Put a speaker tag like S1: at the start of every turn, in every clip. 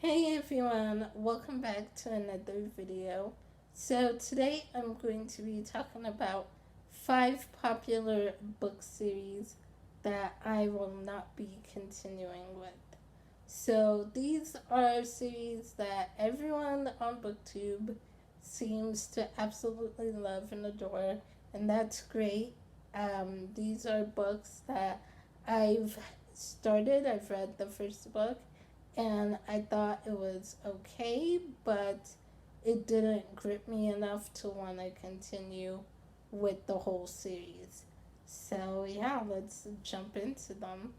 S1: Hey everyone, welcome back to another video. So today I'm going to be talking about 5 popular book series that I will not be continuing with. So these are series that everyone on booktube seems to absolutely love and adore, and that's great. These are books that I've I've read the first book and I thought it was okay, but it didn't grip me enough to want to continue with the whole series. So, yeah, let's jump into them.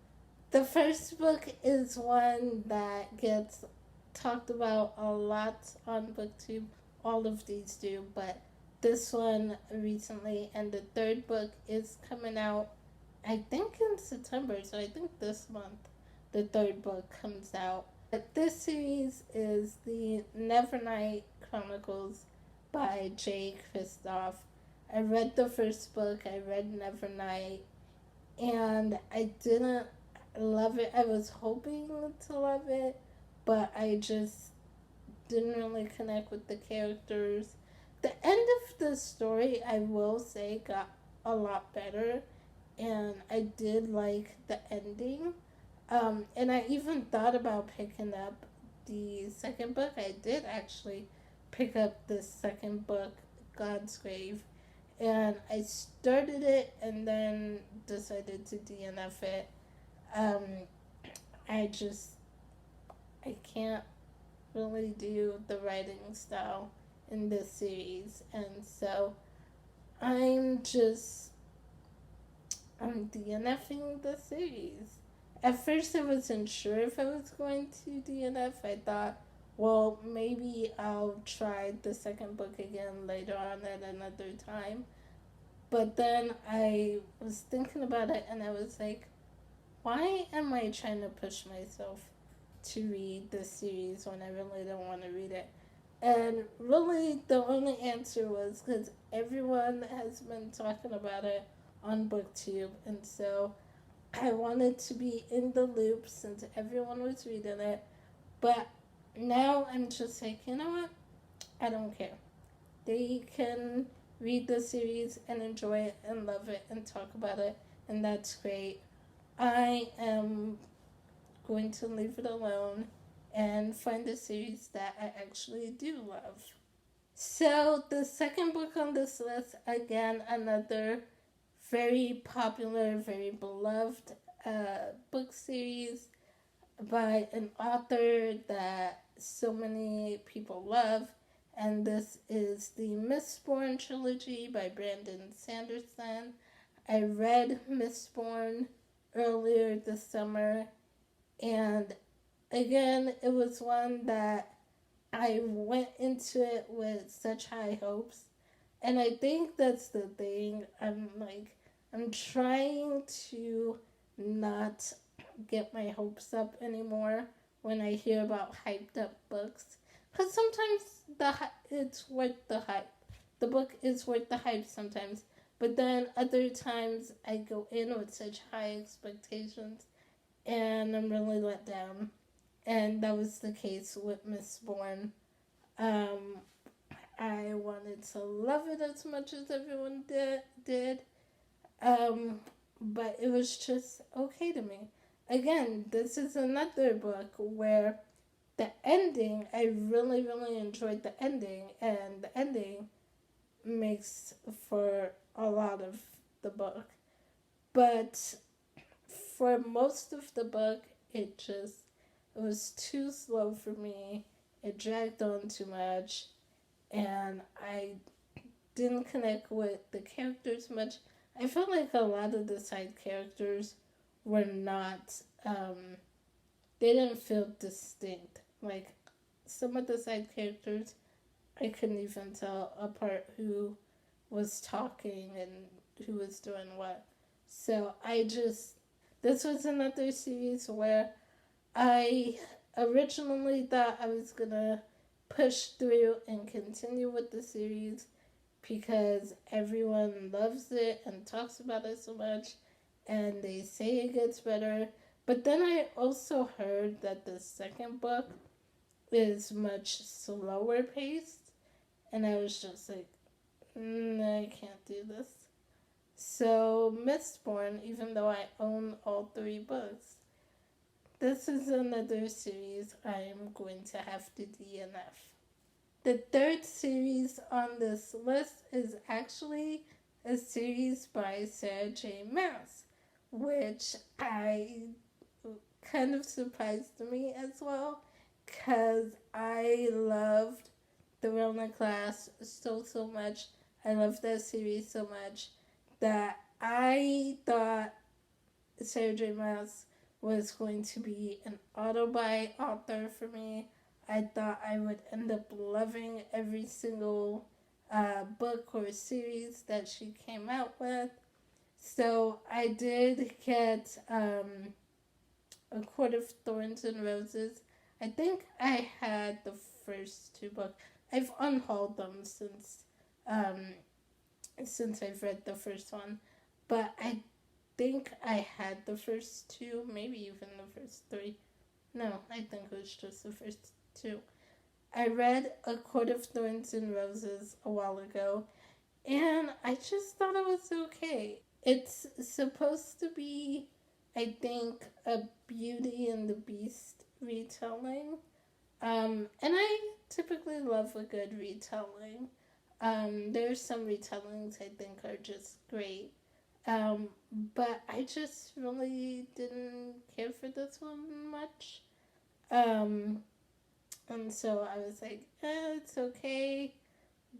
S1: The first book is one that gets talked about a lot on BookTube. All of these do, but this one recently, and the third book is coming out, I think in September, so I think this month the third book comes out. But this series is the Nevernight Chronicles by J. Kristoff. I read the first book, I read Nevernight, and I didn't love it. I was hoping to love it, but I just didn't really connect with the characters. The end of the story, I will say, got a lot better, and I did like the ending. And I even thought about picking up the second book. I did actually pick up the second book, God's Grave, and I started it and then decided to DNF it. Um, I just I can't really do the writing style in this series, and so I'm just I'm DNFing the series. At first, I wasn't sure if I was going to DNF. I thought, well, maybe I'll try the second book again later on at another time. But then I was thinking about it and I was like, why am I trying to push myself to read this series when I really don't want to read it? And really, the only answer was because everyone has been talking about it on BookTube, and so I wanted to be in the loop since everyone was reading it. But now I'm just like, you know what? I don't care. They can read the series and enjoy it and love it and talk about it, and that's great. I am going to leave it alone and find a series that I actually do love. So, the second book on this list, again, another very popular, very beloved book series by an author that so many people love. And this is the Mistborn trilogy by Brandon Sanderson. I read Mistborn earlier this summer, and again, it was one that I went into it with such high hopes. And I think that's the thing. I'm trying to not get my hopes up anymore when I hear about hyped up books. Because sometimes it's worth the hype. The book is worth the hype sometimes. But then other times I go in with such high expectations and I'm really let down. And that was the case with Mistborn. Um, I wanted to love it as much as everyone did. Um, but it was just okay to me. Again, this is another book where the ending, I really, really enjoyed the ending, and the ending makes for a lot of the book. But for most of the book, it was too slow for me. It dragged on too much, and I didn't connect with the characters much. I felt like a lot of the side characters were not, they didn't feel distinct. Like, some of the side characters, I couldn't even tell apart who was talking and who was doing what. So this was another series where I originally thought I was gonna push through and continue with the series because everyone loves it and talks about it so much and they say it gets better. But then I also heard that the second book is much slower paced, and I was just like, I can't do this. So, Mistborn, even though I own all three books, this is another series I am going to have to DNF. The third series on this list is actually a series by Sarah J. Maas, which I kind of surprised me as well, because I loved the Rona class so much. I loved that series so much that I thought Sarah J. Maas was going to be an auto-buy author for me. I thought I would end up loving every single book or series that she came out with. So I did get A Court of Thorns and Roses. I think I had the first two books. I've unhauled them since I've read the first one, but I think I had the first two, maybe even the first three. No, I think it was just the first two. I read A Court of Thorns and Roses a while ago, and I just thought it was okay. It's supposed to be, I think, a Beauty and the Beast retelling. And I typically love a good retelling. There's some retellings I think are just great. But I just really didn't care for this one much. And so I was like, it's okay.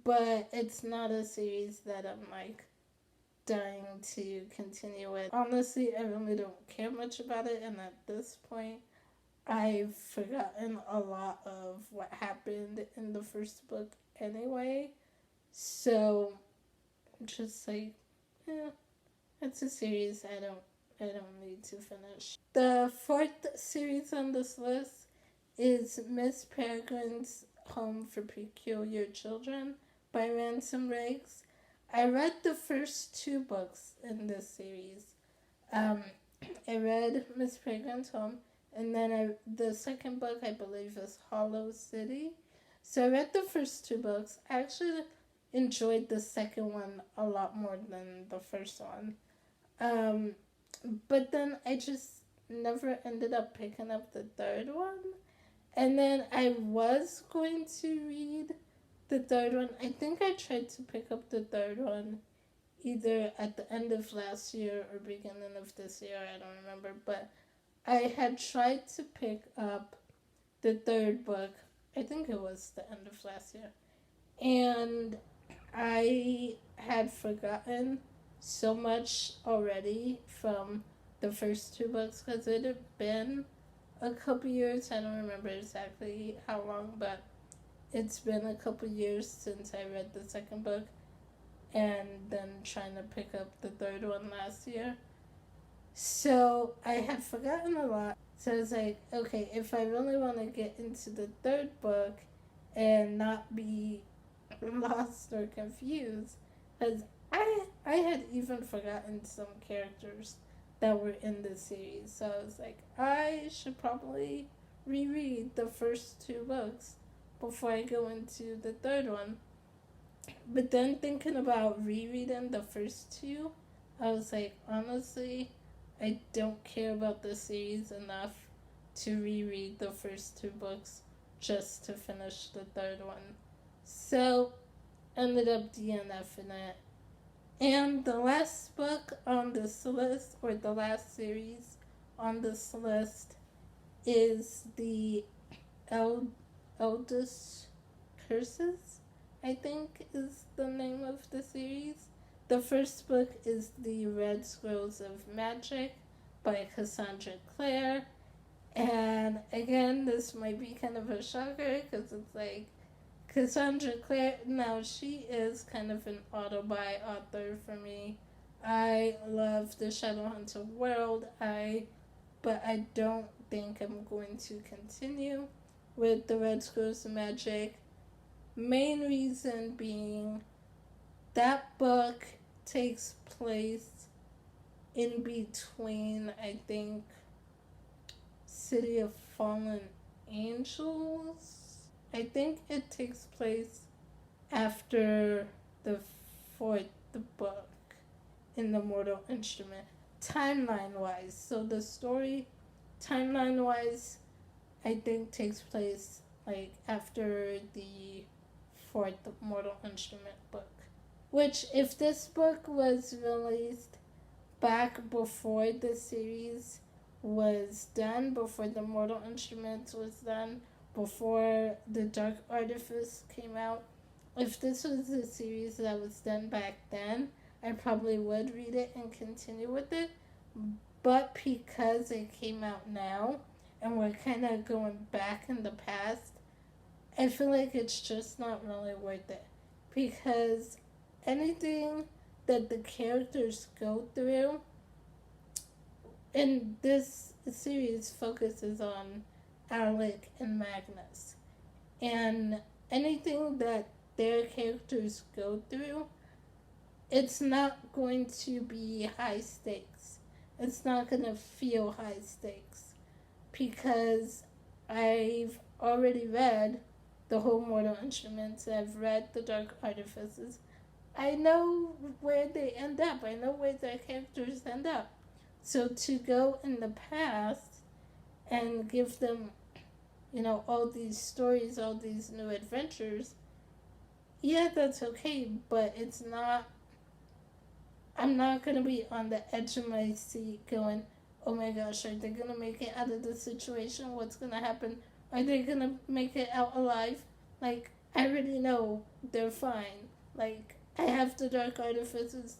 S1: But it's not a series that I'm like dying to continue with. Honestly, I really don't care much about it, and at this point, I've forgotten a lot of what happened in the first book anyway. So, just like, it's a series I don't need to finish. The fourth series on this list is Miss Peregrine's Home for Peculiar Children by Ransom Riggs. I read the first two books in this series. I read Miss Peregrine's Home, and then the second book, I believe, is Hollow City. So I read the first two books. I actually enjoyed the second one a lot more than the first one. But then I just never ended up picking up the third one. And then I was going to read the third one. I think I tried to pick up the third one either at the end of last year or beginning of this year. I don't remember. But I had tried to pick up the third book. I think it was the end of last year. And I had forgotten so much already from the first two books because it had been a couple years. I don't remember exactly how long, but it's been a couple years since I read the second book, and then trying to pick up the third one last year. So I had forgotten a lot. So I was like, okay, if I really want to get into the third book and not be lost or confused, because I had even forgotten some characters that were in the series. So I was like, I should probably reread the first two books before I go into the third one. But then thinking about rereading the first two, I was like, honestly, I don't care about the series enough to reread the first two books just to finish the third one. So ended up DNFing it. And the last book on this list, or the last series on this list, is the Eldest Curses, I think is the name of the series. The first book is The Red Scrolls of Magic by Cassandra Clare. And again, this might be kind of a shocker because it's like, Cassandra Clare, now she is kind of an auto-buy author for me. I love the Shadowhunter world, but I don't think I'm going to continue with the Red Scrolls of Magic. Main reason being that book takes place in between, I think, City of Fallen Angels I think it takes place after the fourth book in the Mortal Instrument, timeline-wise. So the story, timeline-wise, I think takes place like after the fourth Mortal Instrument book. Which, if this book was released back before the series was done, before the Mortal Instruments was done, before the Dark Artifice came out, if this was a series that was done back then, I probably would read it and continue with it. But because it came out now, and we're kind of going back in the past, I feel like it's just not really worth it. Because anything that the characters go through in this series focuses on Alec and Magnus. And anything that their characters go through, it's not going to be high stakes. It's not going to feel high stakes. Because I've already read the whole Mortal Instruments. I've read the Dark Artifices. I know where they end up. I know where their characters end up. So to go in the past and give them, all these stories, all these new adventures, yeah, that's okay, but it's not, I'm not going to be on the edge of my seat going, oh my gosh, are they going to make it out of the situation? What's going to happen? Are they going to make it out alive? Like, I already know they're fine. Like, I have the Dark Artifices.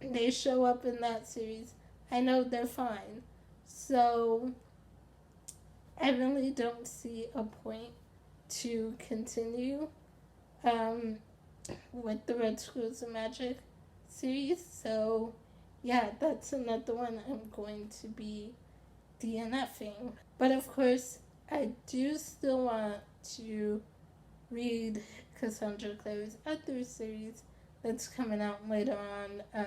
S1: They show up in that series. I know they're fine. So, I really don't see a point to continue with the Red Scrolls of Magic series. So, yeah, that's another one I'm going to be DNFing. But of course, I do still want to read Cassandra Clare's other series that's coming out later on.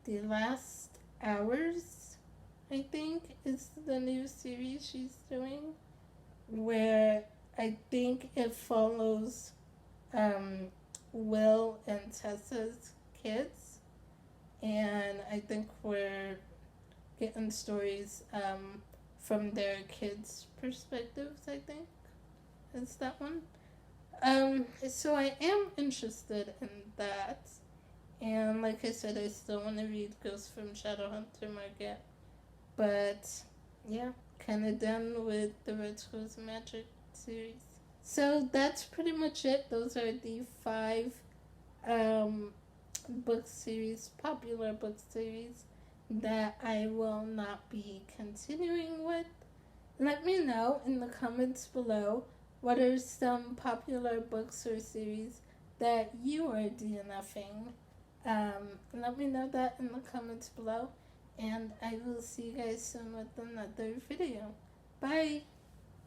S1: The Last Hours, I think, is the new series she's doing, where I think it follows Will and Tessa's kids, and I think we're getting stories from their kids' perspectives, I think, is that one. So I am interested in that, and like I said, I still want to read Ghost from Shadowhunter Market, but yeah, kind of done with the Red Scrolls of Magic series. So that's pretty much it. Those are the 5 book series, popular book series, that I will not be continuing with. Let me know in the comments below what are some popular books or series that you are DNFing. Let me know that in the comments below, and I will see you guys soon with another video. Bye!